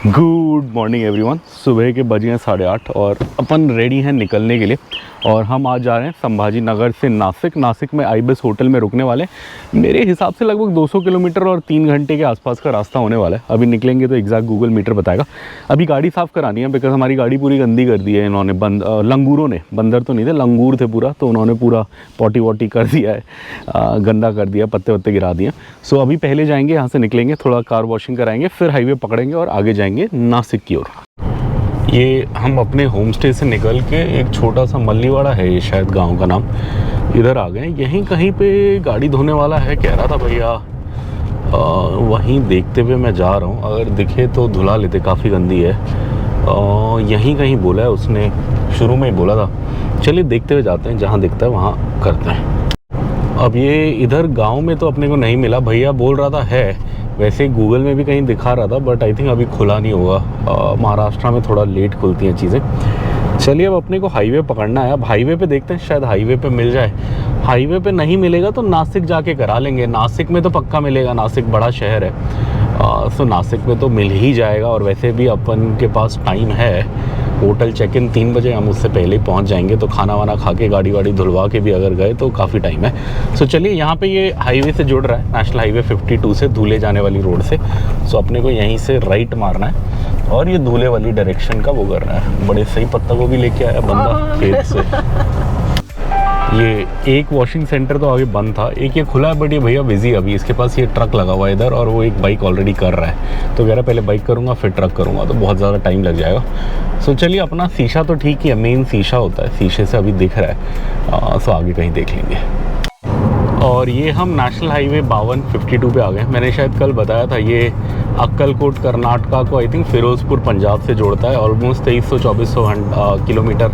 Good morning everyone. सुबह के बजे हैं 8:30 और अपन रेडी हैं निकलने के लिए। और हम आज जा रहे हैं संभाजी नगर से नासिक में आईबेस होटल में रुकने वाले। मेरे हिसाब से लगभग 200 किलोमीटर और 3 घंटे के आसपास का रास्ता होने वाला है। अभी निकलेंगे तो एग्जैक्ट गूगल मीटर बताएगा। अभी गाड़ी साफ़ करानी है बिकॉज हमारी गाड़ी पूरी गंदी कर दी है इन्होंने। लंगूरों ने, बंदर तो नहीं थे, लंगूर थे पूरा, तो उन्होंने पूरा पॉटी वॉटी कर दिया है, गंदा कर दिया, पत्ते वत्ते गिरा दिए। सो अभी पहले जाएंगे, यहाँ से निकलेंगे, थोड़ा कार वॉशिंग कराएंगे, फिर हाईवे पकड़ेंगे और आगे जाएंगे नासिक की ओर। ये हम अपने होम स्टे से निकल के एक छोटा सा मल्लीवाड़ा है, ये शायद गांव का नाम, इधर आ गए। यहीं कहीं पे गाड़ी धोने वाला है, कह रहा था भैया। वहीं देखते हुए मैं जा रहा हूँ, अगर दिखे तो धुला लेते, काफ़ी गंदी है। यहीं कहीं बोला है उसने, शुरू में ही बोला था। चलिए देखते हुए जाते हैं, जहाँ दिखता है वहाँ करते हैं। अब ये इधर गांव में तो अपने को नहीं मिला, भैया बोल रहा था है, वैसे गूगल में भी कहीं दिखा रहा था, बट आई थिंक अभी खुला नहीं होगा। महाराष्ट्र में थोड़ा लेट खुलती हैं चीज़ें। चलिए अब अपने को हाईवे पकड़ना है। अब हाईवे पे देखते हैं, शायद हाईवे पे मिल जाए। हाईवे पे नहीं मिलेगा तो नासिक जाके करा लेंगे। नासिक में तो पक्का मिलेगा, नासिक बड़ा शहर है। सो नासिक में तो मिल ही जाएगा। और वैसे भी अपन के पास टाइम है, होटल चेक इन 3 बजे, हम उससे पहले ही पहुंच जाएंगे। तो खाना वाना खा के गाड़ी वाड़ी धुलवा के भी अगर गए तो काफ़ी टाइम है। सो चलिए, यहाँ पे ये हाईवे से जुड़ रहा है, नेशनल हाईवे 52 से, धूले जाने वाली रोड से। सो अपने को यहीं से राइट मारना है और ये धूले वाली डायरेक्शन का वो करना है। बड़े सही पत्ता को भी लेके आया बंदा खेत से। ये एक वॉशिंग सेंटर तो आगे बंद था, एक ये खुला है, बट ये भैया बिजी है अभी। इसके पास ये ट्रक लगा हुआ है इधर, और वो एक बाइक ऑलरेडी कर रहा है। तो कह रहा पहले बाइक करूँगा फिर ट्रक करूँगा, तो बहुत ज़्यादा टाइम लग जाएगा। सो चलिए, अपना शीशा तो ठीक ही है, मेन शीशा होता है, शीशे से अभी दिख रहा है। सो आगे कहीं देख लेंगे। और ये हम नेशनल हाईवे 52 पे आ गए। मैंने शायद कल बताया था, ये अक्कलकोट कर्नाटका को आई थिंक फिरोजपुर पंजाब से जोड़ता है। ऑलमोस्ट 2300-2400 किलोमीटर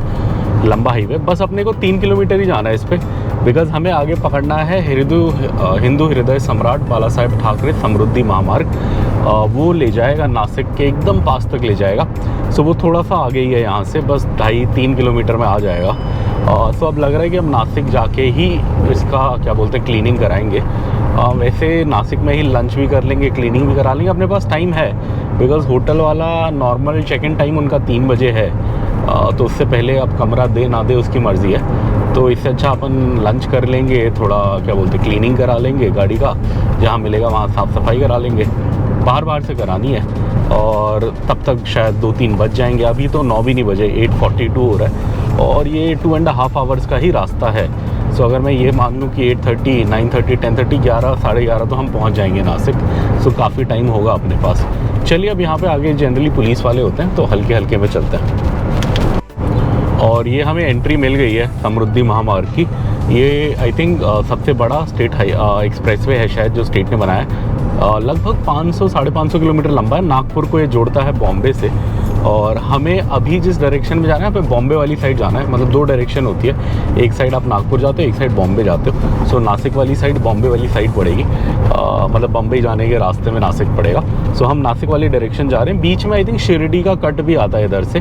लंबा हाईवे। बस अपने को 3 किलोमीटर ही जाना है इस पर, बिकॉज हमें आगे पकड़ना है हिंदू हृदय सम्राट बाला साहेब ठाकरे समृद्धि महामार्ग। वो ले जाएगा नासिक के एकदम पास तक ले जाएगा। सो वो थोड़ा सा आगे ही है यहाँ से, बस 2.5-3 किलोमीटर में आ जाएगा। सो अब लग रहा है कि हम नासिक जाके ही इसका क्या बोलते हैं क्लीनिंग कराएंगे। वैसे नासिक में ही लंच भी कर लेंगे, क्लीनिंग भी करा लेंगे, अपने पास टाइम है। बिकॉज़ होटल वाला नॉर्मल चेक इन टाइम उनका 3 बजे है। तो उससे पहले अब कमरा दे ना दे उसकी मर्ज़ी है। तो इससे अच्छा अपन लंच कर लेंगे, थोड़ा क्या बोलते हैं क्लीनिंग करा लेंगे गाड़ी का, जहाँ मिलेगा वहाँ साफ़ सफाई करा लेंगे। बाहर से करानी है, और तब तक शायद 2-3 बज जाएंगे। अभी तो 9 भी नहीं बजे, 8:42 हो रहा है, और ये 2.5 आवर्स का ही रास्ता है। सो अगर मैं ये मान लूँ कि 8:30, 9:30, 10:30, 11, 11:30 तो हम पहुँच जाएंगे नासिक। सो काफ़ी टाइम होगा अपने पास। चलिए, अब यहाँ पे आगे जनरली पुलिस वाले होते हैं, तो हल्के हल्के में चलते हैं। और ये हमें एंट्री मिल गई है समृद्धि महामार्ग की। ये आई थिंक सबसे बड़ा स्टेट एक्सप्रेसवे है शायद, जो स्टेट ने बनाया है। लगभग 500-550 किलोमीटर लंबा है। नागपुर को ये जोड़ता है बॉम्बे से। और हमें अभी जिस डायरेक्शन में जाना है, यहाँ पे बॉम्बे वाली साइड जाना है। मतलब 2 डायरेक्शन होती है, एक साइड आप नागपुर जाते हो, एक साइड बॉम्बे जाते हो। सो नासिक वाली साइड बॉम्बे वाली साइड पड़ेगी। मतलब बॉम्बे जाने के रास्ते में नासिक पड़ेगा। सो हम नासिक वाली डायरेक्शन जा रहे हैं। बीच में आई थिंक शिरडी का कट भी आता है इधर से।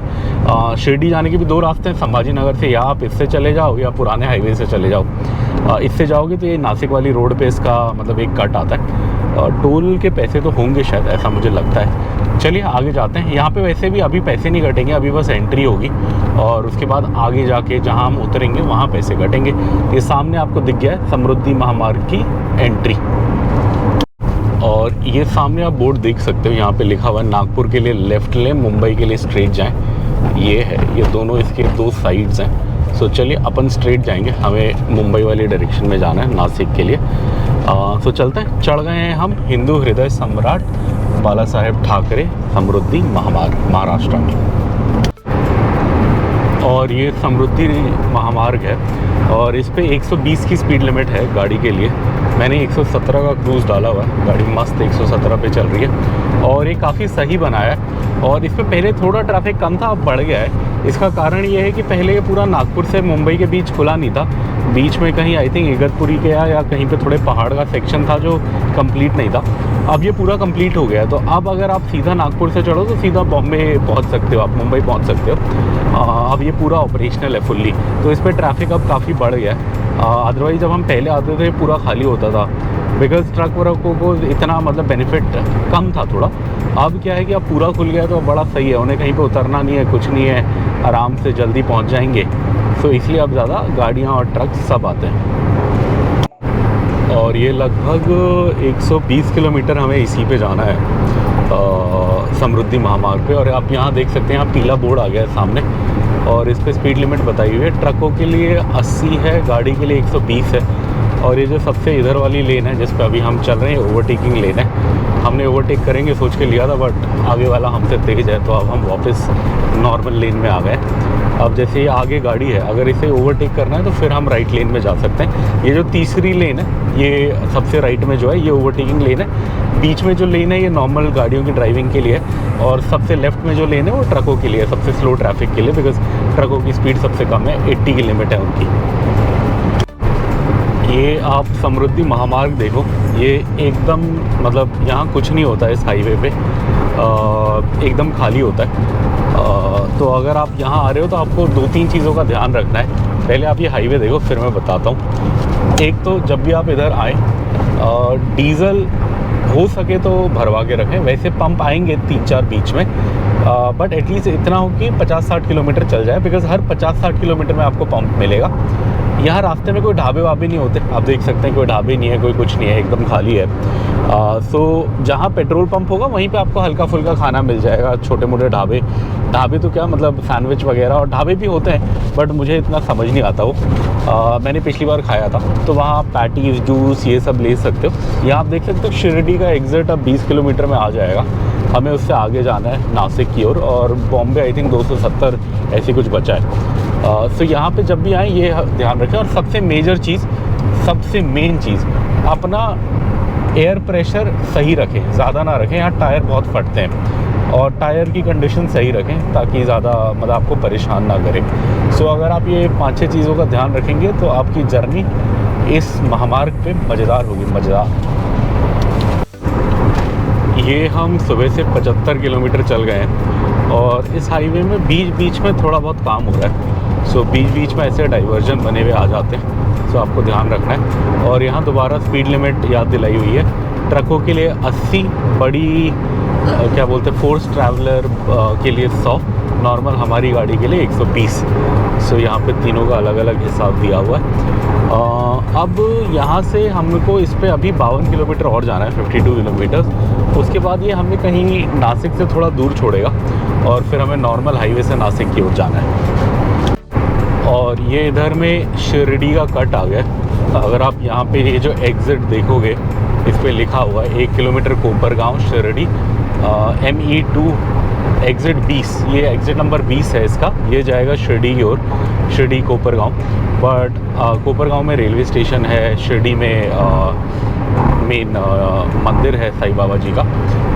शिरडी जाने के भी 2 रास्ते हैं संभाजी नगर से, या आप इससे चले जाओ या पुराने हाईवे से चले जाओ। इससे जाओगे तो ये नासिक वाली रोड पे इसका मतलब एक कट आता है। टोल के पैसे तो होंगे शायद, ऐसा मुझे लगता है। चलिए आगे जाते हैं। यहाँ पे वैसे भी अभी पैसे नहीं कटेंगे, अभी बस एंट्री होगी, और उसके बाद आगे जाके जहाँ हम उतरेंगे वहाँ पैसे कटेंगे। ये सामने आपको दिख गया है समृद्धि महामार्ग की एंट्री। और ये सामने आप बोर्ड देख सकते हो, यहाँ पे लिखा हुआ है नागपुर के लिए लेफ़्ट लें, मुंबई के लिए स्ट्रेट जाएँ। ये है, ये दोनों इसके 2 साइड्स हैं। सो चलिए अपन स्ट्रेट जाएंगे, हमें मुंबई वाली डायरेक्शन में जाना है नासिक के लिए। सो चलते हैं। चढ़ गए हैं हम हिंदू हृदय सम्राट बाला साहेब ठाकरे समृद्धि महामार्ग, महाराष्ट्र में। और ये समृद्धि महामार्ग है, और इस पे 120 की स्पीड लिमिट है गाड़ी के लिए। मैंने 117 का क्रूज़ डाला हुआ है, गाड़ी मस्त 117 पे चल रही है, और ये काफ़ी सही बनाया है। और इस पे पहले थोड़ा ट्रैफिक कम था, अब बढ़ गया है। इसका कारण ये है कि पहले ये पूरा नागपुर से मुंबई के बीच खुला नहीं था। बीच में कहीं आई थिंक इगतपुरी के या कहीं पे थोड़े पहाड़ का सेक्शन था जो कंप्लीट नहीं था। अब ये पूरा कंप्लीट हो गया है। तो अब अगर आप सीधा नागपुर से चढ़ो तो सीधा बॉम्बे पहुंच सकते हो, आप मुंबई पहुंच सकते हो। अब ये पूरा ऑपरेशनल है फुल्ली, तो इस पर ट्रैफिक अब काफ़ी बढ़ गया है। अदरवाइज़ जब हम पहले आते थे पूरा खाली होता था। बिकॉज ट्रक वरकों को इतना मतलब बेनिफिट कम था थोड़ा। अब क्या है कि अब पूरा खुल गया तो बड़ा सही है, उन्हें कहीं पे उतरना नहीं है, कुछ नहीं है, आराम से जल्दी पहुंच जाएंगे। सो इसलिए अब ज़्यादा गाड़ियां और ट्रक सब आते हैं। और ये लगभग 120 किलोमीटर हमें इसी पे जाना है, समृद्धि महामार्ग पे। और आप यहाँ देख सकते हैं, यहाँ पीला बोर्ड आ गया है सामने और इस पर स्पीड लिमिट बताई हुई है। ट्रकों के लिए 80 है, गाड़ी के लिए 120 है। और ये जो सबसे इधर वाली लेन है जिस पे अभी हम चल रहे हैं, ओवरटेकिंग लेन है। हमने ओवरटेक करेंगे सोच के लिया था, बट आगे वाला हमसे तेज़ है तो अब हम वापस नॉर्मल लेन में आ गए। अब जैसे ये आगे गाड़ी है, अगर इसे ओवरटेक करना है तो फिर हम राइट लेन में जा सकते हैं। ये जो तीसरी लेन है, ये सबसे राइट में जो है ये ओवरटेकिंग लेन है। बीच में जो लेन है ये नॉर्मल गाड़ियों की ड्राइविंग के लिए है, और सबसे लेफ्ट में जो लेन है वो ट्रकों के लिए, सबसे स्लो ट्रैफिक के लिए, बिकॉज ट्रकों की स्पीड सबसे कम है, 80 की लिमिट है उनकी। ये आप समृद्धि महामार्ग देखो, ये एकदम मतलब यहाँ कुछ नहीं होता है इस हाईवे पे, एकदम खाली होता है। तो अगर आप यहाँ आ रहे हो तो आपको 2-3 चीज़ों का ध्यान रखना है। पहले आप ये हाईवे देखो, फिर मैं बताता हूँ। एक तो जब भी आप इधर आए, डीज़ल हो सके तो भरवा के रखें। वैसे पंप आएंगे 3-4 बीच में, बट एटलीस्ट इतना हो कि 50-60 किलोमीटर चल जाए, बिकॉज़ हर 50-60 किलोमीटर में आपको पंप मिलेगा। यहाँ रास्ते में कोई ढाबे वाबे नहीं होते, आप देख सकते हैं, कोई ढाबे नहीं है, कोई कुछ नहीं है, एकदम खाली है। सो जहाँ पेट्रोल पंप होगा वहीं पे आपको हल्का फुल्का खाना मिल जाएगा। छोटे मोटे ढाबे तो क्या मतलब सैंडविच वगैरह, और ढाबे भी होते हैं बट मुझे इतना समझ नहीं आता वो। मैंने पिछली बार खाया था, तो वहाँ पैटीज़, जूस ये सब ले सकते हो। यहाँ आप देख सकते हो शिरडी का एग्ज़िट अब 20 किलोमीटर में आ जाएगा। हमें उससे आगे जाना है नासिक की ओर, और बॉम्बे आई थिंक 270 ऐसी कुछ बचा है। सो यहाँ पे जब भी आएँ ये ध्यान रखें। और सबसे मेजर चीज़, सबसे मेन चीज़, अपना एयर प्रेशर सही रखें, ज़्यादा ना रखें। यहाँ टायर बहुत फटते हैं, और टायर की कंडीशन सही रखें ताकि ज़्यादा मतलब आपको परेशान ना करें। सो अगर आप ये 5-6 चीज़ों का ध्यान रखेंगे तो आपकी जर्नी इस महामार्ग पे मज़ेदार होगी, मज़ेदार। ये हम सुबह से 75 किलोमीटर चल गए हैं, और इस हाईवे में बीच बीच में थोड़ा बहुत काम हो रहा है। सो बीच बीच में ऐसे डाइवर्जन बने हुए आ जाते हैं, सो आपको ध्यान रखना है। और यहाँ दोबारा स्पीड लिमिट याद दिलाई हुई है। ट्रकों के लिए 80, बड़ी क्या बोलते हैं फोर्स ट्रैवलर के लिए 100, नॉर्मल हमारी गाड़ी के लिए 120। सो यहाँ पे तीनों का अलग अलग हिसाब दिया हुआ है। अब यहाँ से हमको इस पे अभी 52 किलोमीटर और जाना है, 52 किलोमीटर। उसके बाद ये हमें कहीं नासिक से थोड़ा दूर छोड़ेगा, और फिर हमें नॉर्मल हाईवे से नासिक की ओर जाना है। और ये इधर में शिरडी का कट आ गया। अगर आप यहाँ पे ये जो एग्ज़िट देखोगे, इस पे लिखा हुआ है 1 kilometre Kopargaon Shirdi, ME2 exit 20। ये एग्ज़िट नंबर 20 है इसका, ये जाएगा शिरडी की ओर, शिरडी कोपरगांव। बट कोपरगांव में रेलवे स्टेशन है, शिरडी में मेन मंदिर है साईं बाबा जी का।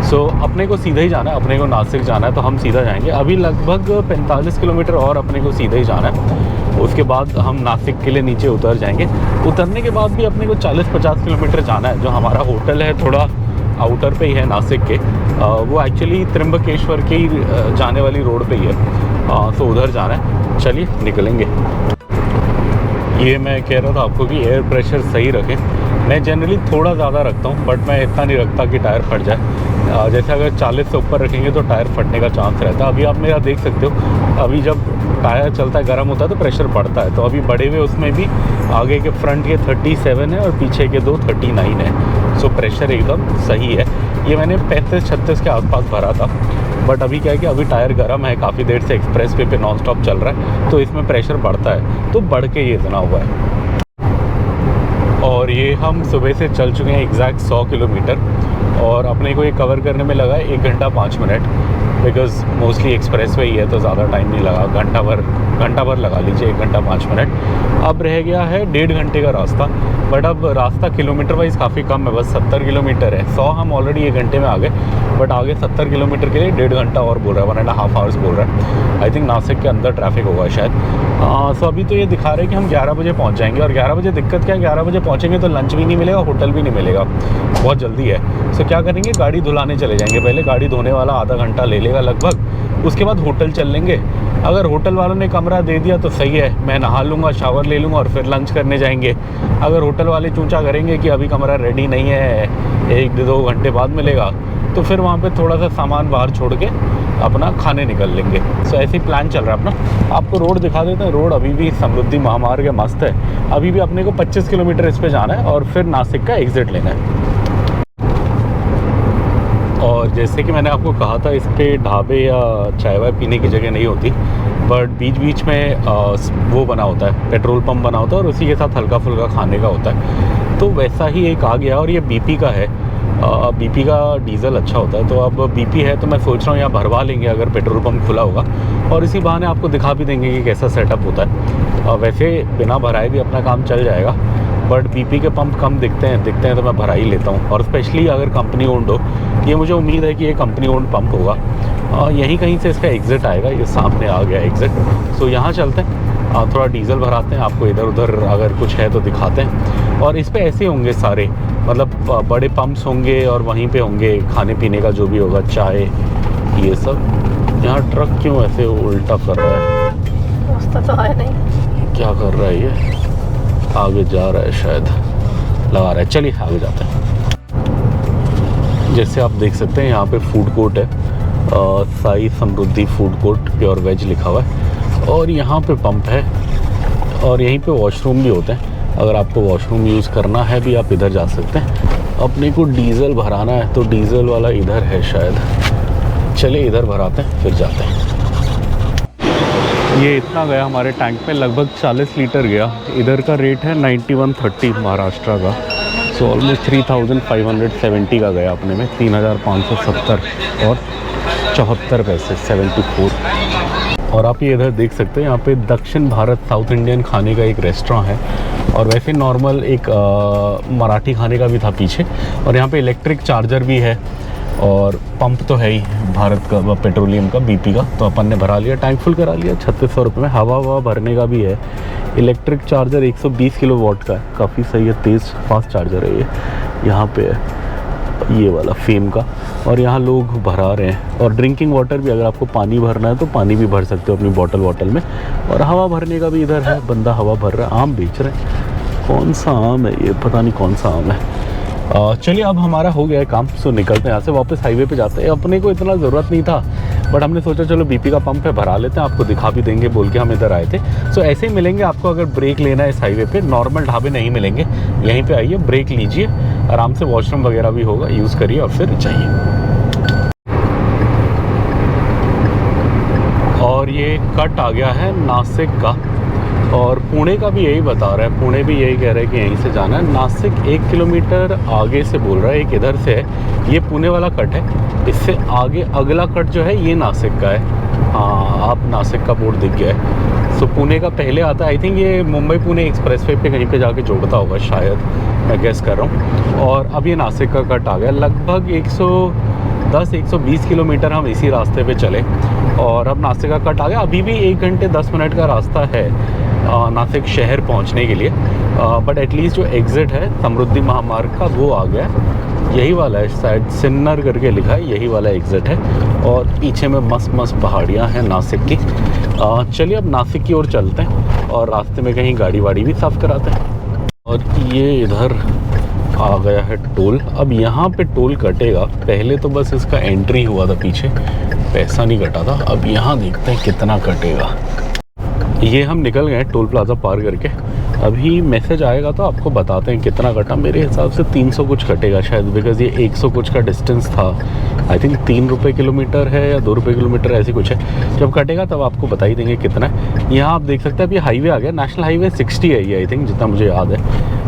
सो अपने को सीधा ही जाना है, अपने को नासिक जाना है तो हम सीधा जाएंगे। अभी लगभग 45 किलोमीटर और अपने को सीधा ही जाना है। उसके बाद हम नासिक के लिए नीचे उतर जाएंगे। उतरने के बाद भी अपने को 40-50 किलोमीटर जाना है। जो हमारा होटल है थोड़ा आउटर पे ही है नासिक के, वो एक्चुअली त्र्यंबकेश्वर के ही जाने वाली रोड पे ही है। तो उधर जाना है, चलिए निकलेंगे। ये मैं कह रहा था आपको कि एयर प्रेशर सही रखें। मैं जनरली थोड़ा ज़्यादा रखता हूँ, बट मैं इतना नहीं रखता कि टायर फट जाए। जैसे अगर 40 से ऊपर रखेंगे तो टायर फटने का चांस रहता है। अभी आप मेरा देख सकते हो, अभी जब टायर चलता है, गर्म होता है तो प्रेशर बढ़ता है। तो अभी बढ़े हुए उसमें भी आगे के फ्रंट के 37 है और पीछे के 2 39 है। सो प्रेशर एकदम सही है। ये मैंने 35-36 के आसपास भरा था, बट अभी क्या है कि अभी टायर गर्म है, काफ़ी देर से एक्सप्रेस वे पे नॉन स्टॉप चल रहा है, तो इसमें प्रेशर बढ़ता है, तो बढ़ के ये इतना हुआ है। और ये हम सुबह से चल चुके हैं एग्जैक्ट 100 किलोमीटर, और अपने को ये कवर करने में लगा है 1 घंटा 5 minute, because mostly expressway ही है तो ज़्यादा टाइम नहीं लगा। घंटा भर लगा लीजिए, 1 घंटा 5 मिनट। अब रह गया है 1.5 घंटे का रास्ता, बट अब रास्ता किलोमीटर वाइज काफ़ी कम है, बस 70 किलोमीटर है। 100 हम ऑलरेडी 1 घंटे में आ गए, बट आगे 70 किलोमीटर के लिए 1.5 घंटा और बोल रहा है, 1.5 आवर्स बोल रहा है। आई थिंक नासिक के अंदर ट्रैफिक होगा शायद। सो अभी तो ये दिखा रहे हैं कि हम 11 बजे पहुँच जाएंगे, और 11 बजे दिक्कत क्या है, 11 बजे पहुँचेंगे तो लंच भी नहीं मिलेगा, होटल भी नहीं मिलेगा, बहुत जल्दी है। सो क्या करेंगे, गाड़ी धुलाने चले जाएंगे। पहले गाड़ी धोने वाला आधा घंटा ले लेगा लगभग, उसके बाद होटल चल लेंगे। अगर होटल वालों ने कमरा दे दिया तो सही है, मैं नहा लूँगा, शावर ले लूँगा और फिर लंच करने जाएंगे। अगर होटल वाले चूंचा करेंगे कि अभी कमरा रेडी नहीं है, 1-2 घंटे बाद मिलेगा, तो फिर वहाँ पे थोड़ा सा सामान बाहर छोड़ के अपना खाने निकल लेंगे। सो ऐसे ही प्लान चल रहा है अपना। आपको रोड दिखा देते हैं। रोड अभी भी समृद्धि महामार्ग है, मस्त है। अभी भी अपने को 25 किलोमीटर इस पे जाना है और फिर नासिक का एग्ज़िट लेना है। और जैसे कि मैंने आपको कहा था, इस पे ढाबे या चाय वाय पीने की जगह नहीं होती, बट बीच बीच में वो बना होता है, पेट्रोल पंप बना होता है और उसी के साथ हल्का फुल्का खाने का होता है। तो वैसा ही एक आ गया और ये BP का है। BP का डीज़ल अच्छा होता है, तो अब BP है तो मैं सोच रहा हूँ यहाँ भरवा लेंगे अगर पेट्रोल पंप खुला होगा, और इसी बहाने आपको दिखा भी देंगे कि कैसा सेटअप होता है। वैसे बिना भराए भी अपना काम चल जाएगा, बट BP के पंप कम दिखते हैं तो मैं भरा ही लेता हूँ। और स्पेशली अगर कंपनी ओन्ड हो, ये मुझे उम्मीद है कि ये कंपनी ओन्ड पंप होगा। यहीं कहीं से इसका एग्ज़िट आएगा, ये सामने आ गया एग्ज़िट। सो यहाँ चलते हैं, थोड़ा डीज़ल भराते हैं, आपको इधर उधर अगर कुछ है तो दिखाते हैं। और इस पे ऐसे होंगे सारे, मतलब बड़े पंप्स होंगे और वहीं पे होंगे खाने पीने का जो भी होगा, चाय ये सब। यहाँ ट्रक क्यों ऐसे उल्टा कर रहा है? रास्ता तो है नहीं, क्या कर रहा है ये? आगे जा रहा है शायद, लगा रहा है। चलिए आगे जाते हैं। जैसे आप देख सकते हैं यहाँ पे फूड कोर्ट है, साई समृद्धि फूड कोर्ट, प्योर वेज लिखा हुआ है। और यहाँ पे पंप है और यहीं पे वॉशरूम भी होते हैं। अगर आपको वॉशरूम यूज़ करना है भी, आप इधर जा सकते हैं। अपने को डीज़ल भराना है तो डीज़ल वाला इधर है शायद। चलिए इधर भराते हैं फिर जाते हैं। ये इतना गया हमारे टैंक में, लगभग 40 लीटर गया। इधर का रेट है 9130 महाराष्ट्र का। सो ऑलमोस्ट 3570 का गया अपने में, 3570 और 74 पैसे 74। और आप ये इधर देख सकते हैं, यहाँ पे दक्षिण भारत साउथ इंडियन खाने का एक रेस्टोरेंट है, और वैसे नॉर्मल एक मराठी खाने का भी था पीछे। और यहाँ पे इलेक्ट्रिक चार्जर भी है और पंप तो है ही भारत का पेट्रोलियम का, BP का। तो अपन ने भरा लिया, टैंक फुल करा लिया 3600 रुपये में। हवा भरने का भी है। इलेक्ट्रिक चार्जर 120 किलोवाट का है, काफ़ी सही है, तेज़ फास्ट चार्जर है ये। यहाँ पे है ये वाला फेम का, और यहाँ लोग भरा रहे हैं। और ड्रिंकिंग वाटर भी, अगर आपको पानी भरना है तो पानी भी भर सकते हो अपनी बॉटल में। और हवा भरने का भी इधर है, बंदा हवा भर रहा है। आम बेच रहे हैं, कौन सा आम है ये, पता नहीं कौन सा आम है। चलिए अब हमारा हो गया है काम। सो निकलते हैं यहाँ से, वापस हाईवे पे जाते हैं। अपने को इतना ज़रूरत नहीं था, बट हमने सोचा चलो BP का पंप है, भरा लेते हैं, आपको दिखा भी देंगे बोल के हम इधर आए थे। सो ऐसे ही मिलेंगे आपको, अगर ब्रेक लेना है इस हाईवे पे, नॉर्मल ढाबे नहीं मिलेंगे। यहीं पे आइए, ब्रेक लीजिए, आराम से वॉशरूम वगैरह भी होगा, यूज़ करिए और फिर जाइए। और ये कट आ गया है नासिक का, और पुणे का भी यही बता रहा है, पुणे भी यही कह रहा है कि यहीं से जाना है। नासिक 1 किलोमीटर आगे से बोल रहा है, एक इधर से है, ये पुणे वाला कट है। इससे आगे अगला कट जो है ये नासिक का है। हाँ, आप नासिक का बोर्ड दिख गया है। सो पुणे का पहले आता है। आई थिंक ये मुंबई पुणे एक्सप्रेसवे पे कहीं पे जाके जोड़ता होगा शायद, मैं गेस कर रहा हूँ। और अब ये नासिक का कट आ गया। लगभग 110-120 किलोमीटर हम इसी रास्ते पे चले और अब नासिक का कट आ गया। अभी भी 1 घंटे 10 मिनट का रास्ता है नासिक शहर पहुंचने के लिए, बट एटलीस्ट जो एग्ज़िट है समृद्धि महामार्ग का वो आ गया। यही वाला है शायद, सिन्नर करके लिखा है, यही वाला एग्ज़िट है। और पीछे में मस्त मस्त पहाड़ियाँ हैं नासिक की। चलिए अब नासिक की ओर चलते हैं और रास्ते में कहीं गाड़ी वाड़ी भी साफ़ कराते हैं। और ये इधर आ गया है टोल। अब यहाँ पे टोल कटेगा। पहले तो बस इसका एंट्री हुआ था, पीछे पैसा नहीं कटा था। अब यहाँ देखते हैं कितना कटेगा। ये हम निकल गए टोल प्लाज़ा पार करके। अभी मैसेज आएगा तो आपको बताते हैं कितना कटा। मेरे हिसाब से 300 कुछ कटेगा शायद, बिकॉज़ ये 100 कुछ का डिस्टेंस था। आई थिंक 3 रुपये किलोमीटर है या 2 रुपये किलोमीटर ऐसी कुछ है। जब कटेगा तब आपको बता ही देंगे कितना है। यहाँ आप देख सकते हैं अभी हाईवे आ गया, नेशनल हाईवे 60 है ये, आई थिंक जितना मुझे याद है।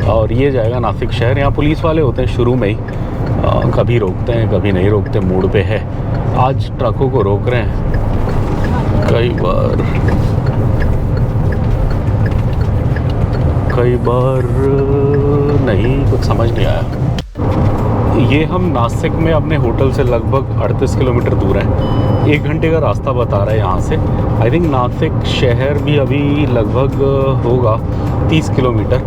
और ये जाएगा नासिक शहर। यहाँ पुलिस वाले होते हैं शुरू में ही, कभी रोकते हैं कभी नहीं रोकते, मोड़ पे है। आज ट्रकों को रोक रहे हैं कई बार नहीं, कुछ समझ नहीं आया। ये हम नासिक में अपने होटल से लगभग 38 किलोमीटर दूर हैं। 1 घंटे का रास्ता बता रहा है यहाँ से। आई थिंक नासिक शहर भी अभी लगभग होगा 30 किलोमीटर।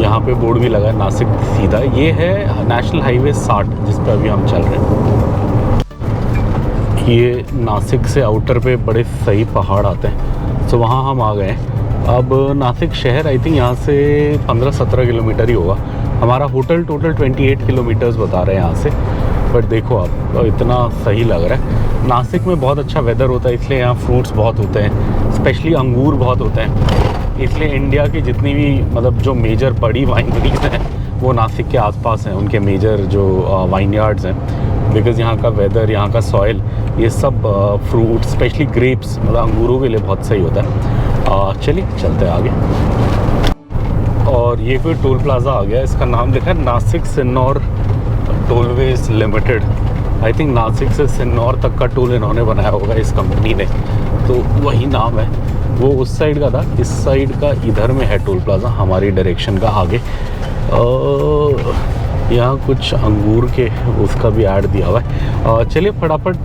यहाँ पे बोर्ड भी लगा है नासिक सीधा। ये है नेशनल हाईवे 60 जिस पर अभी हम चल रहे हैं। ये नासिक से आउटर पे बड़े सही पहाड़ आते हैं, तो वहाँ हम आ गए हैं। अब नासिक शहर आई थिंक यहाँ से 15-17 किलोमीटर ही होगा। हमारा होटल टोटल 28 किलोमीटर्स बता रहे हैं यहाँ से, बट देखो आप इतना सही लग रहा है। नासिक में बहुत अच्छा वेदर होता है, इसलिए यहाँ फ्रूट्स बहुत होते हैं, स्पेशली अंगूर बहुत होते हैं। इसलिए इंडिया की जितनी भी मतलब जो मेजर बड़ी वाइनरीज हैं वो नासिक के आसपास हैं, उनके मेजर जो वाइन यार्ड्स हैं, बिकॉज़ यहाँ का वेदर, यहाँ का सॉइल, ये सब फ्रूट स्पेशली ग्रेप्स मतलब अंगूरों के लिए बहुत सही होता है। चलिए चलते हैं आगे। और ये कोई टोल प्लाज़ा आ गया, इसका नाम लिखा है Nashik Sinnar tollways limited. I think Nashik से सिन्नौर तक का टोल इन्होंने बनाया होगा इस कंपनी ने, तो वही नाम है। वो उस साइड का था, इस साइड का इधर में है टोल प्लाज़ा, हमारी डायरेक्शन का आगे। यहाँ कुछ अंगूर के उसका भी ऐड दिया हुआ है। चलिए फटाफट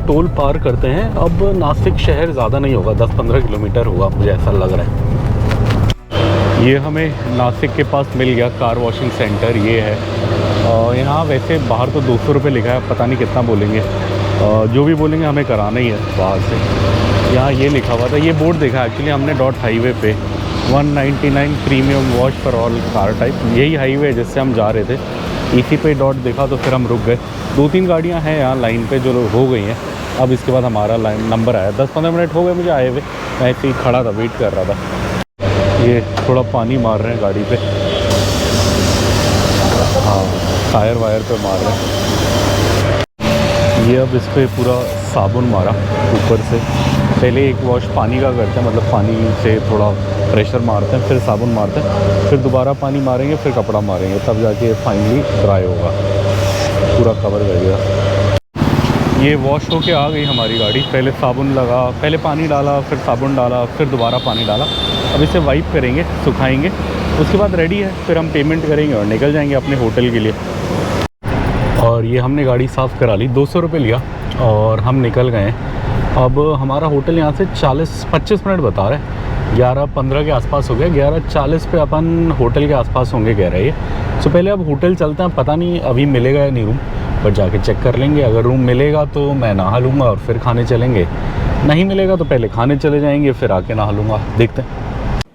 टोल पार करते हैं। अब नासिक शहर ज़्यादा नहीं होगा, 10-15 किलोमीटर होगा, मुझे ऐसा लग रहा है। ये हमें नासिक के पास मिल गया कार वॉशिंग सेंटर, ये है। यहाँ वैसे बाहर तो 200 रुपये लिखा है, पता नहीं कितना बोलेंगे, जो भी बोलेंगे हमें कराना ही है बाहर से। यहाँ ये लिखा हुआ था, ये बोर्ड देखा एक्चुअली हमने डॉट हाईवे पे 199 premium wash for all car type, यही हाईवे है जिससे हम जा रहे थे। इसी पे डॉट देखा तो फिर हम रुक गए। 2-3 गाड़ियाँ हैं यहाँ लाइन पे जो हो गई हैं। अब इसके बाद हमारा लाइन नंबर आया, 10-15 मिनट हो गए मुझे आए हुए, मैं ऐसे ही खड़ा था, वेट कर रहा था। ये थोड़ा पानी मार रहे हैं गाड़ी पे, हाँ टायर वायर पे मार रहे हैं। ये अब इस पर पूरा साबुन मारा ऊपर से, पहले एक वॉश पानी का करते हैं, मतलब पानी से थोड़ा प्रेशर मारते हैं, फिर साबुन मारते हैं, फिर दोबारा पानी मारेंगे, फिर कपड़ा मारेंगे, तब जाके फाइनली ड्राई होगा, पूरा कवर करेगा। ये वॉश होके आ गई हमारी गाड़ी, पहले साबुन लगा, पहले पानी डाला, फिर साबुन डाला, फिर दोबारा पानी डाला। अब इसे वाइप करेंगे, सुखाएंगे, उसके बाद रेडी है, फिर हम पेमेंट करेंगे और निकल जाएंगे अपने होटल के लिए। और ये हमने गाड़ी साफ़ करा ली, 200 रुपये लिया और हम निकल गए। अब हमारा होटल यहाँ से 40-25 मिनट बता रहे हैं, 11:15 के आसपास हो गया, 11:40 पे अपन होटल के आसपास होंगे कह रहे हैं। तो पहले अब होटल चलते हैं, पता नहीं अभी मिलेगा या नहीं रूम, बट जाके चेक कर लेंगे। अगर रूम मिलेगा तो मैं नहा लूँगा और फिर खाने चलेंगे, नहीं मिलेगा तो पहले खाने चले जाएंगे, फिर आके नहा लूँगा, देखते हैं।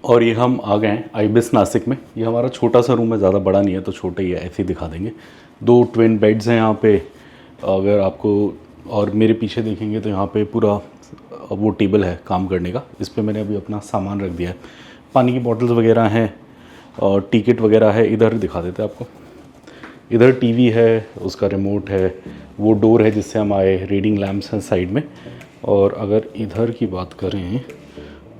और ये हम आ गए हैं आइबिस नासिक में। ये हमारा छोटा सा रूम है, ज़्यादा बड़ा नहीं है, तो छोटा ही है, ऐसे ही दिखा देंगे। 2 ट्विन बेड्स हैं यहाँ पे, अगर आपको, और मेरे पीछे देखेंगे तो यहाँ पे पूरा वो टेबल है काम करने का, इस पे मैंने अभी अपना सामान रख दिया है। पानी की बॉटल्स वगैरह हैं और टिकट वगैरह है। इधर दिखा देते हैं आपको, इधर टीवी है, उसका रिमोट है, वो डोर है जिससे हम आए, रीडिंग लैम्प्स हैं साइड में। और अगर इधर की बात करें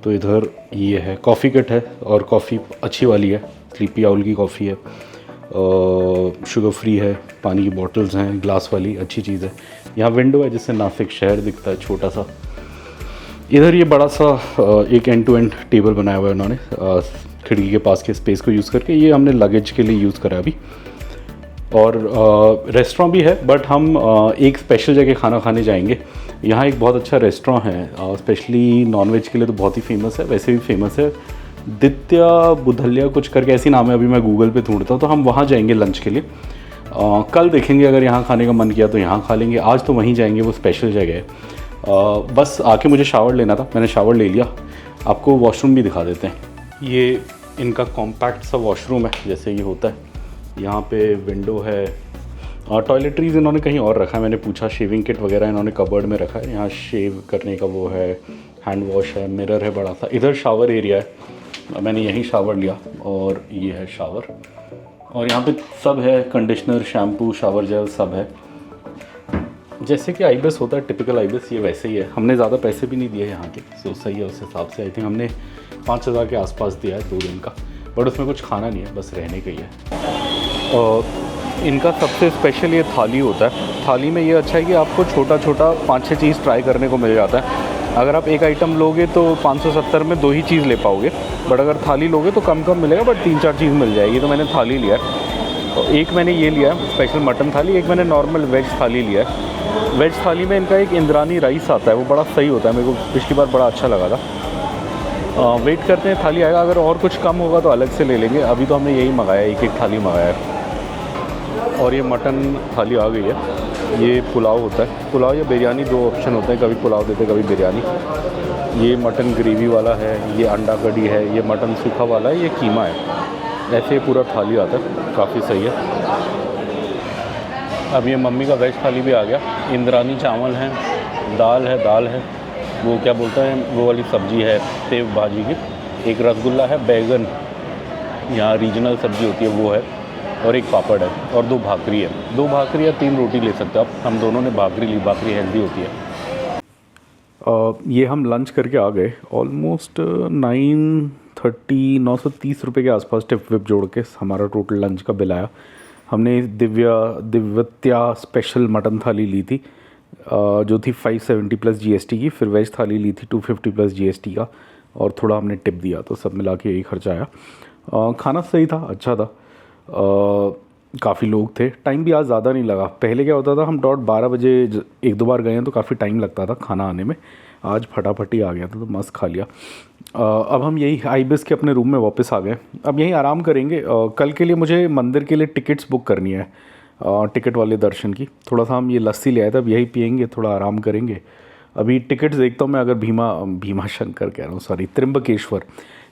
तो इधर ये है कॉफ़ी किट है, और कॉफ़ी अच्छी वाली है, स्लीपी आउल की कॉफ़ी है, शुगर फ्री है, पानी की बॉटल्स हैं ग्लास वाली, अच्छी चीज़ है। यहाँ विंडो है जिससे नासिक शहर दिखता है छोटा सा। इधर ये बड़ा सा एक एंड टू एंड टेबल बनाया हुआ है उन्होंने, खिड़की के पास के स्पेस को यूज़ करके, ये हमने लगेज के लिए यूज़ करा अभी। और रेस्टोरेंट भी है, बट हम एक स्पेशल जगह खाना खाने जाएंगे। यहाँ एक बहुत अच्छा रेस्टोरेंट है, स्पेशली नॉनवेज के लिए तो बहुत ही फेमस है, वैसे भी फेमस है, दित्या बुधल्या कुछ करके ऐसी नाम है, अभी मैं गूगल पे ढूंढता हूँ, तो हम वहाँ जाएंगे लंच के लिए। कल देखेंगे, अगर यहाँ खाने का मन किया तो यहाँ खा लेंगे, आज तो वहीं जाएंगे, वो स्पेशल जगह है। बस आके मुझे शावर लेना था, मैंने शावर ले लिया। आपको वॉशरूम भी दिखा देते हैं। ये इनका कॉम्पैक्ट सा वॉशरूम है, जैसे ये होता है। यहाँ पे विंडो है, टॉयलेटरीज इन्होंने कहीं और रखा है, मैंने पूछा। शेविंग किट वगैरह इन्होंने कबर्ड में रखा है, यहाँ शेव करने का वो है, हैंड वॉश है, मिरर है बड़ा सा। इधर शावर एरिया है, मैंने यहीं शावर लिया, और ये है शावर। और यहाँ पे सब है, कंडीशनर, शैम्पू, शावर जेल सब है, जैसे कि आइबिस होता है, टिपिकल आइबिस, ये वैसे ही है। हमने ज़्यादा पैसे भी नहीं दिए यहाँ के, तो सही है उस हिसाब से। आई थिंक हमने 5000 के आसपास दिया है 2 दिन का, बट उसमें कुछ खाना नहीं है, बस रहने का ही है। और इनका सबसे स्पेशल ये थाली होता है। थाली में ये अच्छा है कि आपको छोटा छोटा 5-6 चीज़ ट्राई करने को मिल जाता है। अगर आप एक आइटम लोगे तो 570 में 2 ही चीज़ ले पाओगे, बट अगर थाली लोगे तो कम मिलेगा, बट 3-4 चीज़ मिल जाएगी। तो मैंने थाली लिया है, तो एक मैंने ये लिया है स्पेशल मटन थाली, एक मैंने नॉर्मल वेज थाली लिया है। वेज थाली में इनका एक इंद्रानी राइस आता है, वो बड़ा सही होता है, मेरे को पिछली बार बड़ा अच्छा लगा था। वेट करते हैं थाली आएगा, अगर और कुछ कम होगा तो अलग से ले लेंगे। अभी तो हमने यही मंगाया, एक थाली मंगाया है। और ये मटन थाली आ गई है। ये पुलाव होता है, पुलाव या बिरयानी, दो ऑप्शन होते हैं, कभी पुलाव देते कभी बिरयानी। ये मटन ग्रेवी वाला है, ये अंडा कड़ी है, ये मटन सूखा वाला है, ये कीमा है। ऐसे ही पूरा थाली आता है, काफ़ी सही है। अब ये मम्मी का वेज थाली भी आ गया। इंद्रानी चावल हैं, दाल है, वो क्या बोलते हैं वो वाली सब्ज़ी है सेव भाजी की, एक रसगुल्ला है, बैगन यहाँ रीजनल सब्ज़ी होती है वो है, और एक पापड़ है, और 2 भाकरी है। 2 भाकरी या 3 रोटी ले सकते हो आप। हम दोनों ने भाकरी ली, भाकरी हेल्दी होती है। ये हम लंच करके आ गए ऑलमोस्ट 930 रुपये के आसपास, टिप विप जोड़ के हमारा टोटल लंच का बिल आया। हमने दिव्यत्या स्पेशल मटन थाली ली थी जो थी 570 प्लस जीएसटी की, फिर वेज थाली ली थी 250 प्लस जीएसटी का, और थोड़ा हमने टिप दिया, तो सब मिला के यही खर्चा आया। खाना सही था, अच्छा था। काफ़ी लोग थे, टाइम भी आज ज़्यादा नहीं लगा। पहले क्या होता था, हम डॉट 12 बजे 1-2 बार गए हैं तो काफ़ी टाइम लगता था खाना आने में। आज फटाफट ही आ गया था, तो मस्त खा लिया। अब हम यही आईबिस के अपने रूम में वापस आ गए। अब यहीं आराम करेंगे। कल के लिए मुझे मंदिर के लिए टिकट्स बुक करनी है, टिकट वाले दर्शन की। थोड़ा सा हम ये लस्सी ले आए थे, अब यही पियेंगे, थोड़ा आराम करेंगे। अभी टिकट्स देखता हूँ मैं, अगर भीमा शंकर कह रहा हूँ, सॉरी, त्र्यंबकेश्वर।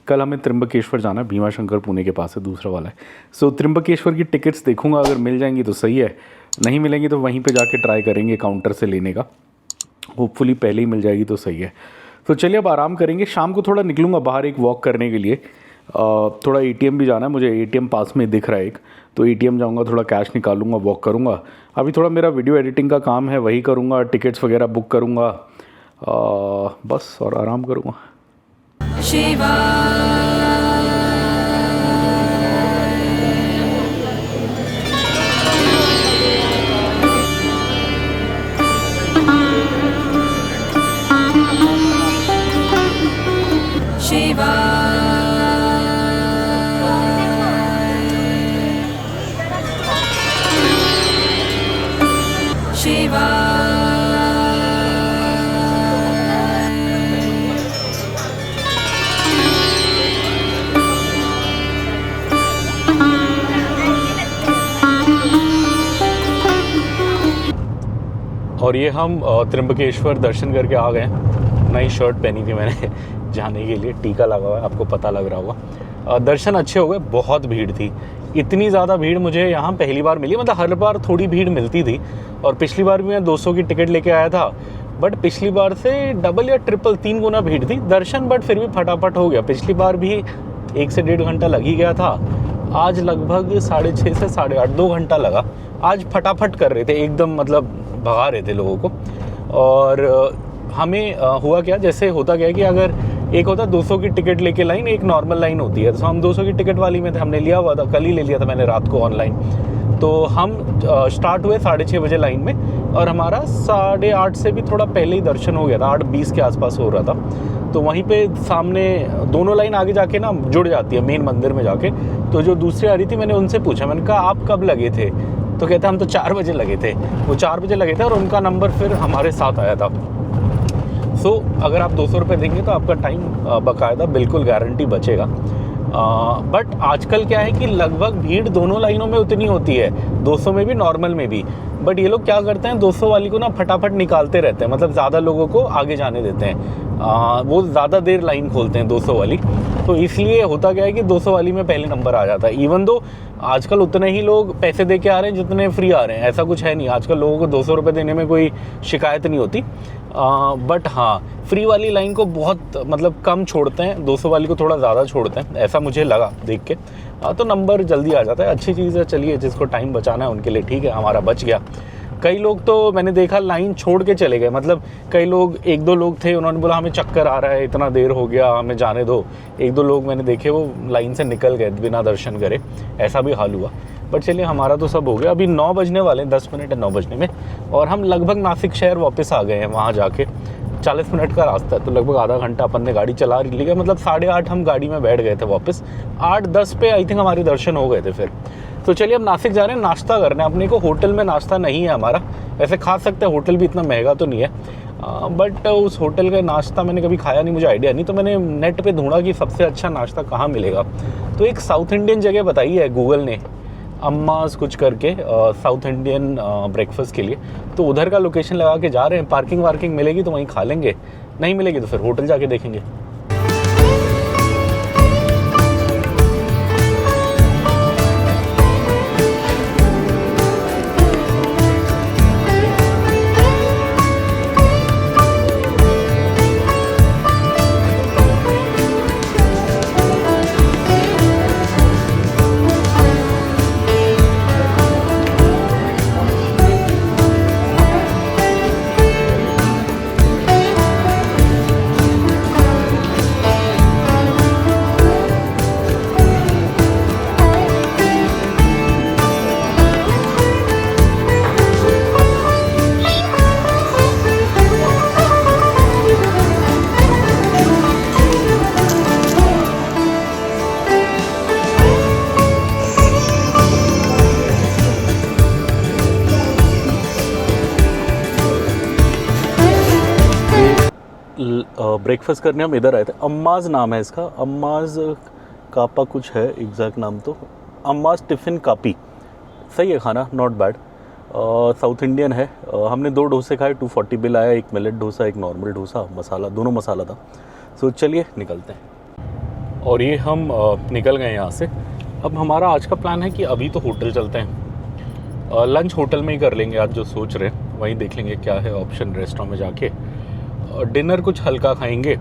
कल हमें त्र्यंबकेश्वर जाना है, भीमा शंकर पुणे के पास है, दूसरा वाला है। सो त्र्यंबकेश्वर की टिकट्स देखूंगा, अगर मिल जाएंगी तो सही है, नहीं मिलेंगी तो वहीं पे जाके ट्राई करेंगे काउंटर से लेने का। होपफुली पहले ही मिल जाएगी तो सही है। तो चलिए अब आराम करेंगे। शाम को थोड़ा निकलूँगा बाहर एक वॉक करने के लिए। थोड़ा एटीएम भी जाना है मुझे, एटीएम पास में दिख रहा है एक, तो एटीएम जाऊँगा, थोड़ा कैश निकालूंगा, वॉक करूँगा। अभी थोड़ा मेरा वीडियो एडिटिंग का काम है, वही करूँगा, टिकट्स वगैरह बुक करूँगा, बस, और आराम करूँगा। शिवा और ये हम त्र्यंबकेश्वर दर्शन करके आ गए। नई शर्ट पहनी थी मैंने जाने के लिए, टीका लगा हुआ है, आपको पता लग रहा होगा। दर्शन अच्छे हो गए, बहुत भीड़ थी। इतनी ज़्यादा भीड़ मुझे यहाँ पहली बार मिली, मतलब हर बार थोड़ी भीड़ मिलती थी, और पिछली बार भी मैं 200 की टिकट लेके आया था, बट पिछली बार से डबल या ट्रिपल 3 गुना भीड़ थी दर्शन, बट फिर भी फटाफट हो गया। पिछली बार भी 1 से 1.5 घंटा लग ही गया था, आज लगभग 6:30 से 8:30 2 घंटा लगा। आज फटाफट कर रहे थे एकदम, मतलब भगा रहे थे लोगों को। और हमें हुआ क्या, जैसे होता क्या है कि अगर एक होता 200 की टिकट लेके लाइन, एक नॉर्मल लाइन होती है, तो हम 200 की टिकट वाली में थे, हमने लिया हुआ था, कल ही ले लिया था मैंने रात को ऑनलाइन। तो हम स्टार्ट हुए 6:30 बजे लाइन में, और हमारा 8:30 से भी थोड़ा पहले ही दर्शन हो गया था, 8:20 के आसपास हो रहा था। तो वहीं पे सामने दोनों लाइन आगे जाके ना जुड़ जाती है मेन मंदिर में जाके। तो जो दूसरी आ रही थी, मैंने उनसे पूछा, मैंने कहा आप कब लगे थे, तो कहते हम तो 4 बजे लगे थे। वो 4 बजे लगे थे, और उनका नंबर फिर हमारे साथ आया था। सो अगर आप 200 रुपये देंगे तो आपका टाइम बाकायदा बिल्कुल गारंटी बचेगा। बट आजकल क्या है कि लगभग भीड़ दोनों लाइनों में उतनी होती है, 200 में भी, नॉर्मल में भी। बट ये लोग क्या करते हैं, 200 वाली को ना फटाफट निकालते रहते हैं, मतलब ज़्यादा लोगों को आगे जाने देते हैं। वो ज़्यादा देर लाइन खोलते हैं 200 वाली, तो इसलिए होता क्या है कि 200 वाली में पहले नंबर आ जाता है। इवन दो आजकल उतने ही लोग पैसे दे के आ रहे हैं जितने फ्री आ रहे हैं, ऐसा कुछ है नहीं। आजकल लोगों को 200 रुपये देने में कोई शिकायत नहीं होती। बट हाँ, फ्री वाली लाइन को बहुत मतलब कम छोड़ते हैं, 200 वाली को थोड़ा ज़्यादा छोड़ते हैं, ऐसा मुझे लगा देख के। तो नंबर जल्दी आ जाता है, अच्छी चीज़ है। चलिए, जिसको टाइम बचाना है उनके लिए ठीक है, हमारा बच गया। कई लोग तो मैंने देखा लाइन छोड़ के चले गए, मतलब कई लोग, 1-2 लोग थे, उन्होंने बोला हमें चक्कर आ रहा है, इतना देर हो गया, हमें जाने दो। 1-2 लोग मैंने देखे वो लाइन से निकल गए बिना दर्शन करे, ऐसा भी हाल हुआ। बट चलिए, हमारा तो सब हो गया। अभी 9 बजने वाले हैं, 10 मिनट है 9 बजने में, और हम लगभग नासिक शहर वापस आ गए हैं। वहाँ जाके 40 मिनट का रास्ता है, तो लगभग आधा घंटा अपन ने गाड़ी चला ली है, मतलब 8:30 हम गाड़ी में बैठ गए थे वापस। 8:10 पे आई थिंक हमारे दर्शन हो गए थे फिर। तो चलिए, अब नासिक जा रहे हैं नाश्ता करने। अपने को होटल में नाश्ता नहीं है हमारा, वैसे खा सकते हैं, होटल भी इतना महंगा तो नहीं है, बट उस होटल का नाश्ता मैंने कभी खाया नहीं, मुझे आइडिया नहीं। तो मैंने नेट पे ढूंढा कि सबसे अच्छा नाश्ता कहाँ मिलेगा, तो एक साउथ इंडियन जगह बताई है गूगल ने, अम्माज कुछ करके साउथ इंडियन ब्रेकफास्ट के लिए। तो उधर का लोकेशन लगा के जा रहे हैं। पार्किंग वार्किंग मिलेगी तो वहीं खा लेंगे, नहीं मिलेगी तो फिर होटल जाके देखेंगे। ब्रेकफास्ट करने हम इधर आए थे। अम्माज नाम है इसका, अम्माज कापा कुछ है एग्जैक्ट नाम तो, अम्माज टिफ़िन कापी। सही है खाना, नॉट बैड, साउथ इंडियन है। हमने 2 डोसे खाए, 240 बिल आया, एक मिलेट डोसा एक नॉर्मल डोसा, मसाला दोनों मसाला था। सो चलिए निकलते हैं। और ये हम निकल गए यहाँ से। अब हमारा आज का प्लान है कि अभी तो होटल चलते हैं, लंच होटल में ही कर लेंगे आज जो सोच रहे हैं, वहीं देख लेंगे क्या है ऑप्शन रेस्टोरेंट में जाके। डिनर कुछ हल्का खाएंगे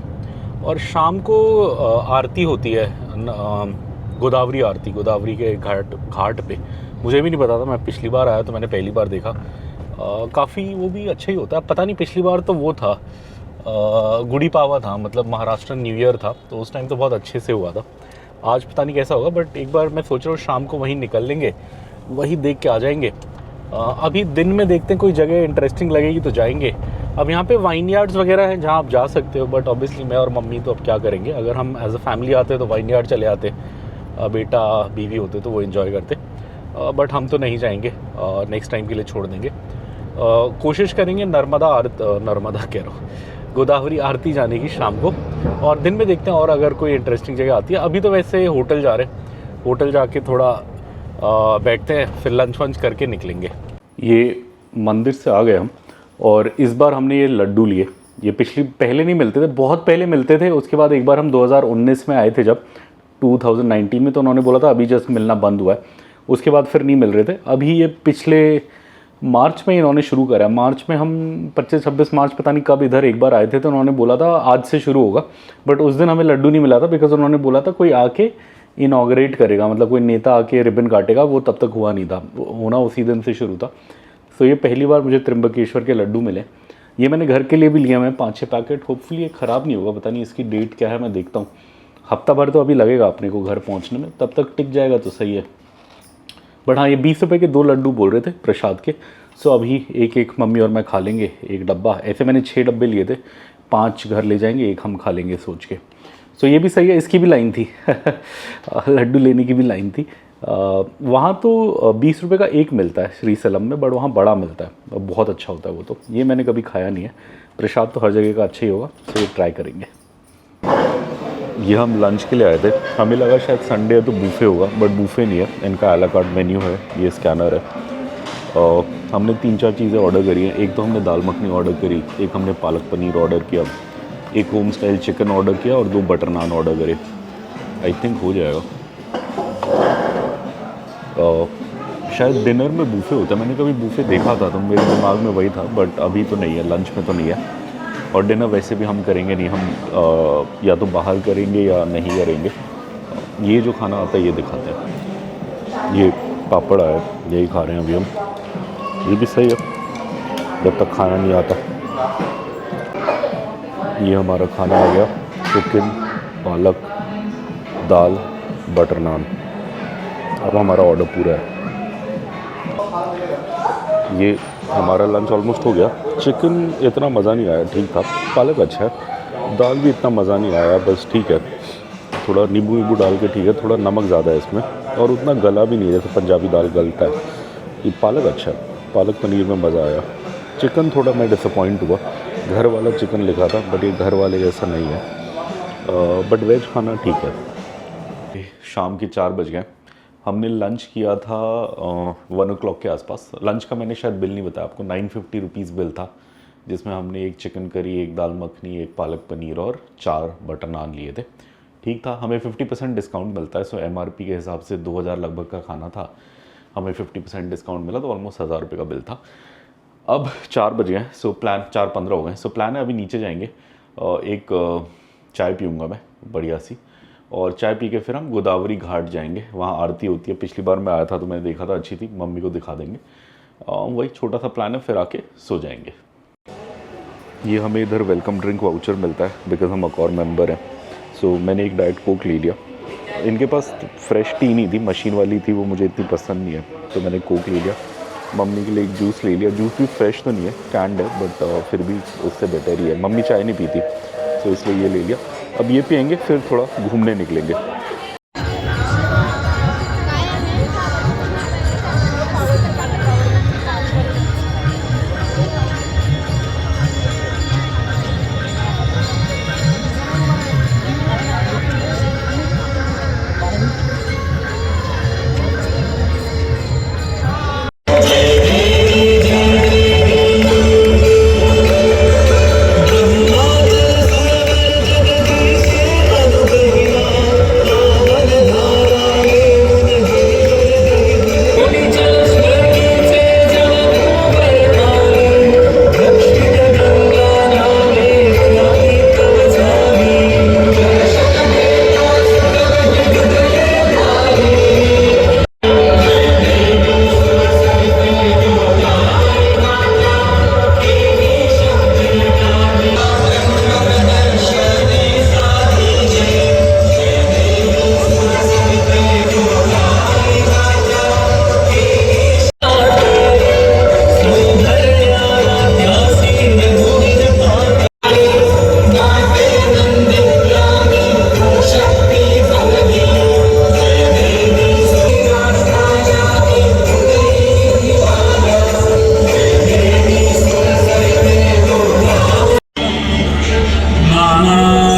और शाम को आरती होती है, गोदावरी आरती, गोदावरी के घाट पे। मुझे भी नहीं पता था, मैं पिछली बार आया तो मैंने पहली बार देखा। काफ़ी वो भी अच्छा ही होता है। पता नहीं पिछली बार तो वो था गुड़ी पावा था, मतलब महाराष्ट्र न्यू ईयर था, तो उस टाइम तो बहुत अच्छे से हुआ था। आज पता नहीं कैसा होगा, बट एक बार मैं सोच रहा हूँ शाम को वहीं निकल लेंगे, वहीं देख के आ जाएंगे। अभी दिन में देखते हैं, कोई जगह इंटरेस्टिंग लगेगी तो जाएंगे। अब यहाँ पे वाइन यार्ड्स वगैरह हैं जहाँ आप जा सकते हो, बट ऑब्वियसली मैं और मम्मी तो अब क्या करेंगे। अगर हम एज अ फैमिली आते तो वाइन यार्ड चले आते, बेटा बीवी होते तो वो एंजॉय करते, बट हम तो नहीं जाएंगे, नेक्स्ट टाइम के लिए छोड़ देंगे। कोशिश करेंगे नर्मदा कह रहा हूँ, गोदावरी आरती जाने की शाम को, और दिन में देखते हैं और अगर कोई इंटरेस्टिंग जगह आती है। अभी तो वैसे होटल जा रहे हैं, होटल जाके थोड़ा बैठते हैं, फिर लंच वंच करके निकलेंगे। ये मंदिर से आ गए हम, और इस बार हमने ये लड्डू लिए। ये पहले नहीं मिलते थे, बहुत पहले मिलते थे। उसके बाद एक बार हम 2019 में आए थे, जब 2019 में, तो उन्होंने बोला था अभी जस्ट मिलना बंद हुआ है। उसके बाद फिर नहीं मिल रहे थे। अभी ये पिछले मार्च में इन्होंने शुरू करा। मार्च में हम 25-26 मार्च पता नहीं कब इधर एक बार आए थे, तो उन्होंने बोला था आज से शुरू होगा, बट उस दिन हमें लड्डू नहीं मिला था, बिकॉज उन्होंने बोला था कोई आके इनॉग्रेट करेगा, मतलब कोई नेता आके रिबन काटेगा, वो तब तक हुआ नहीं था, होना उसी दिन से शुरू था। तो ये पहली बार मुझे त्र्यंबकेश्वर के लड्डू मिले। ये मैंने घर के लिए भी लिया, मैं 5-6 पैकेट। होपफुली ये ख़राब नहीं होगा, पता नहीं इसकी डेट क्या है, मैं देखता हूँ। हफ्ता भर तो अभी लगेगा अपने को घर पहुँचने में, तब तक टिक जाएगा तो सही है। बट हाँ, ये 20 रुपये के 2 लड्डू बोल रहे थे प्रसाद के। सो अभी एक मम्मी और मैं खा लेंगे, एक डब्बा। ऐसे मैंने 6 डब्बे लिए थे, 5 घर ले जाएंगे, एक हम खा लेंगे सोच के। सो ये भी सही है, इसकी भी लाइन थी लड्डू लेने की भी लाइन थी। वहाँ तो 20 रुपये का एक मिलता है श्रीसलम में, बट वहाँ बड़ा मिलता है, बहुत अच्छा होता है वो। तो ये मैंने कभी खाया नहीं है। प्रसाद तो हर जगह का अच्छा ही होगा, तो ये ट्राई करेंगे। ये हम लंच के लिए आए थे, हमें लगा शायद संडे है तो बूफे होगा, बट बूफे नहीं है, इनका आ ला कार्ट मेन्यू है। ये स्कैनर है। हमने 3-4 चीज़ें ऑर्डर करी हैं। एक तो हमने दाल मखनी ऑर्डर करी, एक हमने पालक पनीर ऑर्डर किया, एक होम स्टाइल चिकन ऑर्डर किया, और 2 बटर नान ऑर्डर करे। आई थिंक हो जाएगा। शायद डिनर में बूफे होता है, मैंने कभी बूफे देखा था तो मेरे दिमाग में वही था, बट अभी तो नहीं है, लंच में तो नहीं है। और डिनर वैसे भी हम करेंगे नहीं, हम या तो बाहर करेंगे या नहीं करेंगे। ये जो खाना आता है ये दिखाते हैं। ये पापड़ आया, यही खा रहे हैं अभी हम। ये भी सही है जब तक खाना नहीं आता। ये हमारा खाना आ गया, चिकन, पालक, दाल, बटर नान। अब हमारा ऑर्डर पूरा है। ये हमारा लंच ऑलमोस्ट हो गया। चिकन इतना मज़ा नहीं आया, ठीक था। पालक अच्छा है, दाल भी इतना मज़ा नहीं आया, बस ठीक है। थोड़ा नींबू डाल के ठीक है, थोड़ा नमक ज़्यादा है इसमें, और उतना गला भी नहीं है जैसे पंजाबी दाल गलता है। ये पालक अच्छा है, पालक पनीर में मज़ा आया। चिकन थोड़ा मैं डिसअपॉइंट हुआ, घर वाला चिकन लिखा था, बट ये घर वाले जैसा नहीं है। बट वेज खाना ठीक है। शाम के 4 बज गए। हमने लंच किया था 1 o'clock के आसपास। लंच का मैंने शायद बिल नहीं बताया आपको, 950 रुपीज़ बिल था, जिसमें हमने एक चिकन करी, एक दाल मखनी, एक पालक पनीर और 4 बटर नान लिए थे। ठीक था, हमें 50% डिस्काउंट मिलता है, सो MRP के हिसाब से 2000 लगभग का खाना था, हमें 50% डिस्काउंट मिला तो ऑलमोस्ट 1000 रुपये का बिल था। अब 4 बजे हैं, सो प्लान 4:15 हो गए, सो प्लान है अभी नीचे जाएंगे, एक चाय पीऊँगा मैं बढ़िया सी, और चाय पी के फिर हम गोदावरी घाट जाएंगे, वहाँ आरती होती है। पिछली बार मैं आया था तो मैंने देखा था, अच्छी थी, मम्मी को दिखा देंगे। वही छोटा सा प्लान है, फिर आके सो जाएंगे। ये हमें इधर वेलकम ड्रिंक वाउचर मिलता है बिकॉज हम अकॉर मेंबर हैं, सो मैंने एक डाइट कोक ले लिया। इनके पास फ्रेश टी नहीं थी, मशीन वाली थी, वो मुझे इतनी पसंद नहीं है, तो मैंने कोक ले लिया। मम्मी के लिए एक जूस ले लिया, जूस भी फ्रेश तो नहीं है, कैंड है, बट फिर भी उससे बेटर ही है। मम्मी चाय नहीं पीती, तो इसलिए ये ले लिया। अब ये पियेंगे, फिर थोड़ा घूमने निकलेंगे।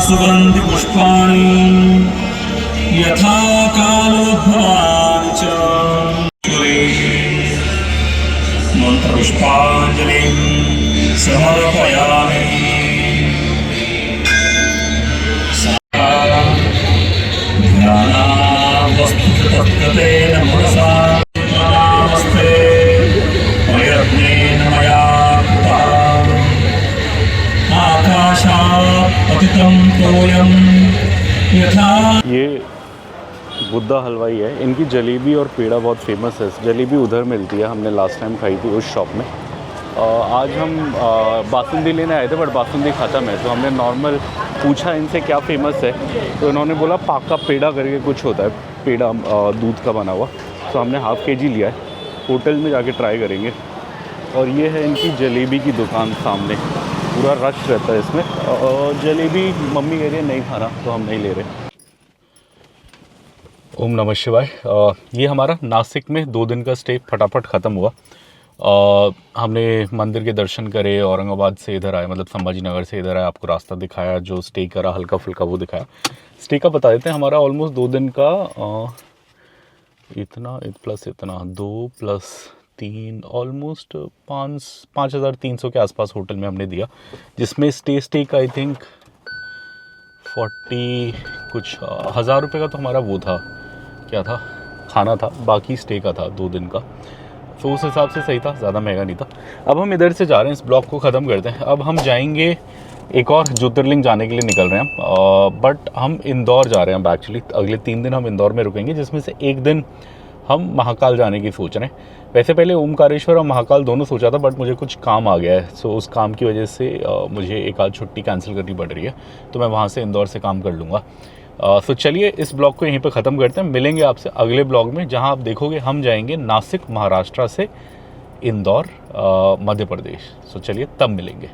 सुगंधि पुष्पाणि यथा कालोद्भवानि च मंत्रपुष्पाञ्जलिं समर्पयामि। ध्यानावस्थिततत्गतेन मनसा नमस्ते प्रयत्नेन मया कृतम् आकाशात् पतितं तोयं यथा। ये बुद्धा हलवाई है, इनकी जलेबी और पेड़ा बहुत फेमस है। जलेबी उधर मिलती है, हमने लास्ट टाइम खाई थी उस शॉप में। आज हम बासुंदी लेने आए थे, बट बासुंदी ख़त्म है, तो हमने नॉर्मल पूछा इनसे क्या फ़ेमस है, तो इन्होंने बोला पाका पेड़ा करके कुछ होता है, पेड़ा दूध का बना हुआ, तो हमने हाफ़ kg लिया है। होटल में जाके ट्राई करेंगे। और ये है इनकी जलेबी की दुकान सामने, पूरा रश रहता है इसमें। जलेबी मम्मी कह रही है नहीं खाना, तो हम नहीं ले रहे। ओम नमः शिवाय। ये हमारा नासिक में 2 दिन का स्टे फटाफट ख़त्म हुआ। हमने मंदिर के दर्शन करे, औरंगाबाद से इधर आए, मतलब संभाजी नगर से इधर आए, आपको रास्ता दिखाया, जो स्टे करा हल्का फुल्का वो दिखाया। स्टे का बता देते हैं, हमारा ऑलमोस्ट 2 दिन का इतना प्लस इतना 2 + 3 ऑलमोस्ट 5,300 के आसपास होटल में हमने दिया, जिसमें स्टे का आई थिंक 40 कुछ 1000 रुपये का तो हमारा वो था, क्या था, खाना था, बाकी स्टे का था 2 दिन का, तो उस हिसाब से सही था, ज़्यादा महंगा नहीं था। अब हम इधर से जा रहे हैं, इस ब्लॉग को ख़त्म करते हैं। अब हम जाएंगे एक और ज्योतिर्लिंग जाने के लिए निकल रहे हैं, बट हम इंदौर जा रहे हैं। अब एक्चुअली अगले 3 दिन हम इंदौर में रुकेंगे, जिसमें से एक दिन हम महाकाल जाने की सोच रहे हैं। वैसे पहले ओमकारेश्वर और महाकाल दोनों सोचा था, बट मुझे कुछ काम आ गया है, सो उस काम की वजह से मुझे एक आध छुट्टी कैंसिल करनी पड़ रही है, तो मैं वहाँ से इंदौर से काम कर लूँगा। सो चलिए इस ब्लॉग को यहीं पे ख़त्म करते हैं। मिलेंगे आपसे अगले ब्लॉग में, जहाँ आप देखोगे हम जाएंगे नासिक महाराष्ट्र से इंदौर मध्य प्रदेश। सो चलिए तब मिलेंगे।